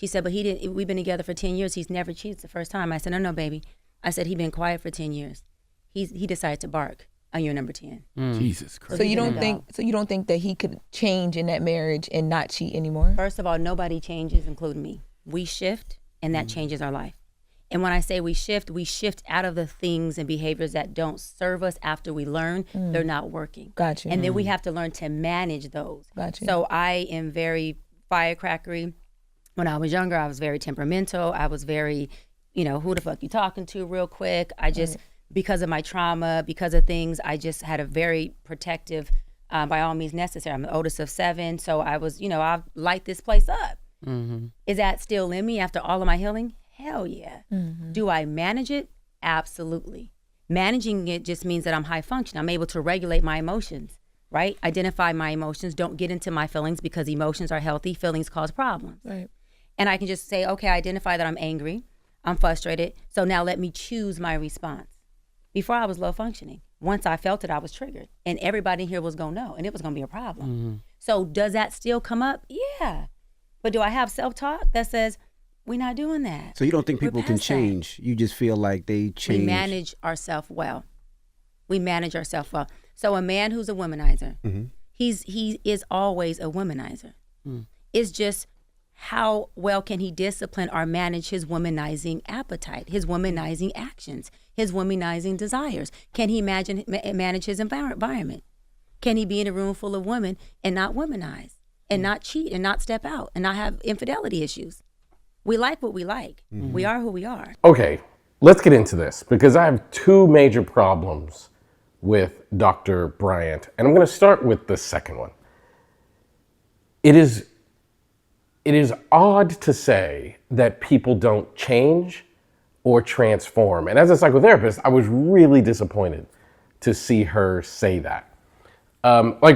She said, but he didn't, we've been together for 10 years. He's never cheated the first time. I said, no, baby. I said, he's been quiet for 10 years. He decided to bark on year number 10. Jesus Christ. So you don't think that he could change in that marriage and not cheat anymore? First of all, nobody changes, including me. We shift, and that changes our life. And when I say we shift out of the things and behaviors that don't serve us after we learn, they're not working. Gotcha. And then we have to learn to manage those. Gotcha. So I am very firecrackery. When I was younger, I was very temperamental. I was very, who the fuck you talking to real quick. I just, because of my trauma, because of things, I just had a very protective, by all means necessary. I'm the oldest of 7. So I was, I light this place up. Mm-hmm. Is that still in me after all of my healing? Hell yeah. Mm-hmm. Do I manage it? Absolutely. Managing it just means that I'm high function. I'm able to regulate my emotions, right? Identify my emotions. Don't get into my feelings because emotions are healthy. Feelings cause problems. Right. And I can just say, okay, I identify that I'm angry. I'm frustrated. So now let me choose my response. Before I was low functioning. Once I felt it, I was triggered. And everybody in here was going to know. And it was going to be a problem. Mm-hmm. So does that still come up? Yeah. But do I have self-talk that says, we're not doing that? So you don't think people can change? You just feel like they change? We manage ourselves well. So a man who's a womanizer, he is always a womanizer. It's just how well can he discipline or manage his womanizing appetite, his womanizing actions, his womanizing desires? Can he manage his environment? Can he be in a room full of women and not womanize, and not cheat, and not step out, and not have infidelity issues? We like what we like. Mm-hmm. We are who we are. Okay, let's get into this because I have 2 major problems with Dr. Bryant, and I'm going to start with the second one. It is odd to say that people don't change or transform. And as a psychotherapist, I was really disappointed to see her say that.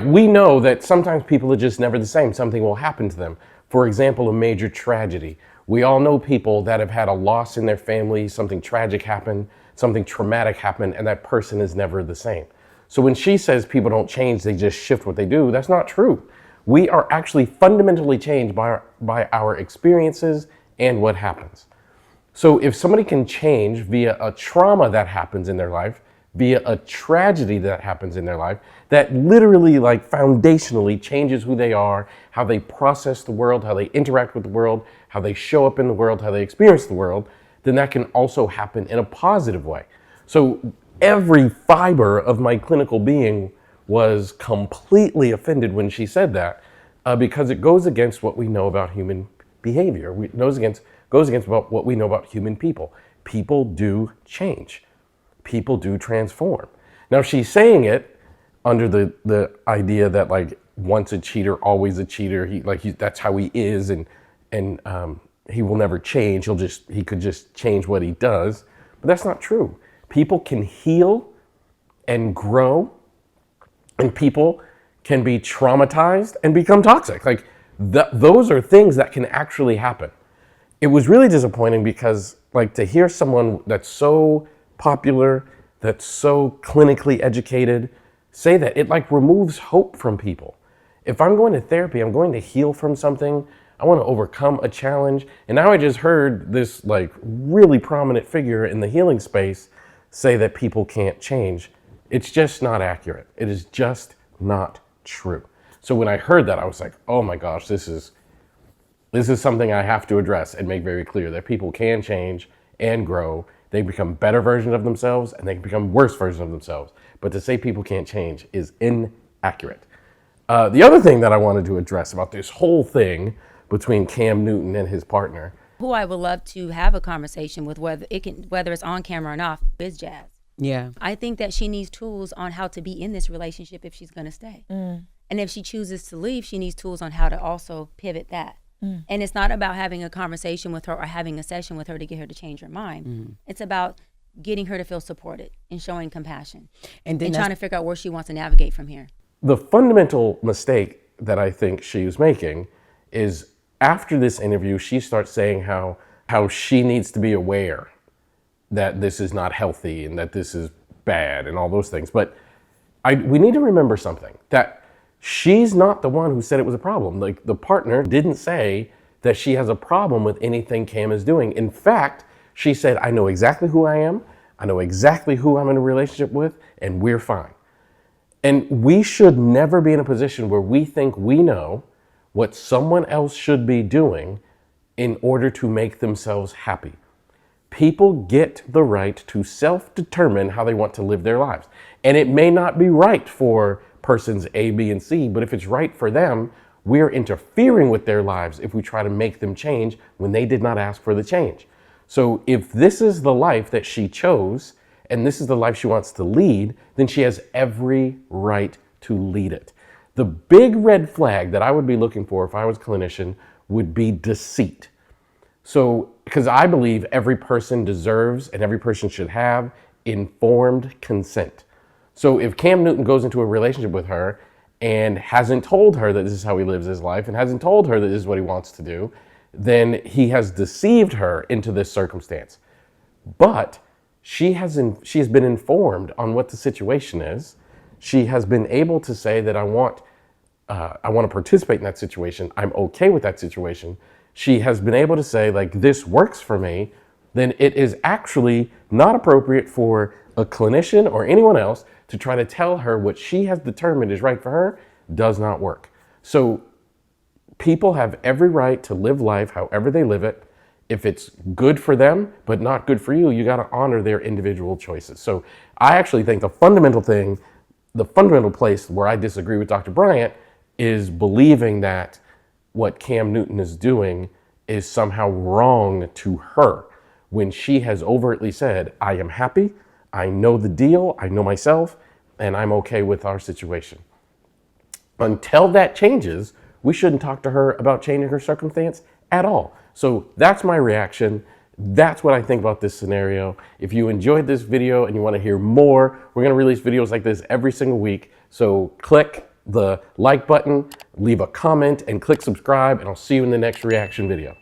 We know that sometimes people are just never the same. Something will happen to them. For example, a major tragedy. We all know people that have had a loss in their family, something tragic happened, something traumatic happened, and that person is never the same. So when she says people don't change, they just shift what they do, that's not true. We are actually fundamentally changed by our experiences and what happens. So if somebody can change via a trauma that happens in their life, via a tragedy that happens in their life, that literally foundationally changes who they are, how they process the world, how they interact with the world, how they show up in the world, how they experience the world, then that can also happen in a positive way. So every fiber of my clinical being was completely offended when she said that because it goes against what we know about human behavior. It goes against what we know about human people. People do change. People do transform. Now she's saying it under the idea that once a cheater, always a cheater. That's how he is, and he will never change. He could just change what he does, but that's not true. People can heal and grow, and people can be traumatized and become toxic. Those are things that can actually happen. It was really disappointing because to hear someone that's so popular, that's so clinically educated, say that, it removes hope from people. If I'm going to therapy, I'm going to heal from something, I want to overcome a challenge, and now I just heard this really prominent figure in the healing space say that people can't change. It's just not accurate. It is just not true. So when I heard that, I was like, oh my gosh, this is something I have to address and make very clear, that people can change and grow. They become better versions of themselves, and they can become worse versions of themselves. But to say people can't change is inaccurate. The other thing that I wanted to address about this whole thing between Cam Newton and his partner, who I would love to have a conversation with, whether it's on camera or not, is Jazz. Yeah. I think that she needs tools on how to be in this relationship if she's going to stay. And if she chooses to leave, she needs tools on how to also pivot that. And it's not about having a conversation with her or having a session with her to get her to change her mind. It's about getting her to feel supported and showing compassion and trying to figure out where she wants to navigate from here. The fundamental mistake that I think she was making is after this interview, she starts saying how she needs to be aware that this is not healthy and that this is bad and all those things. But we need to remember something, that she's not the one who said it was a problem. The partner didn't say that she has a problem with anything Cam is doing. In fact, she said, I know exactly who I am. I know exactly who I'm in a relationship with, and we're fine. And we should never be in a position where we think we know what someone else should be doing in order to make themselves happy. People get the right to self-determine how they want to live their lives. And it may not be right for persons A, B, and C, but if it's right for them, we're interfering with their lives if we try to make them change when they did not ask for the change. So if this is the life that she chose, and this is the life she wants to lead, then she has every right to lead it. The big red flag that I would be looking for if I was a clinician would be deceit. So, because I believe every person deserves and every person should have informed consent. So if Cam Newton goes into a relationship with her and hasn't told her that this is how he lives his life and hasn't told her that this is what he wants to do, then he has deceived her into this circumstance. But she has been informed on what the situation is. She has been able to say that I want to participate in that situation. I'm okay with that situation. She has been able to say, like, this works for me. Then it is actually not appropriate for a clinician or anyone else to try to tell her what she has determined is right for her does not work. So people have every right to live life however they live it. If it's good for them, but not good for you, you got to honor their individual choices. So I actually think the fundamental place where I disagree with Dr. Bryant is believing that what Cam Newton is doing is somehow wrong to her when she has overtly said, I am happy, I know the deal, I know myself, and I'm okay with our situation. Until that changes, we shouldn't talk to her about changing her circumstance at all. So that's my reaction. That's what I think about this scenario. If you enjoyed this video and you want to hear more, we're going to release videos like this every single week. So click the like button, leave a comment, and click subscribe, and I'll see you in the next reaction video.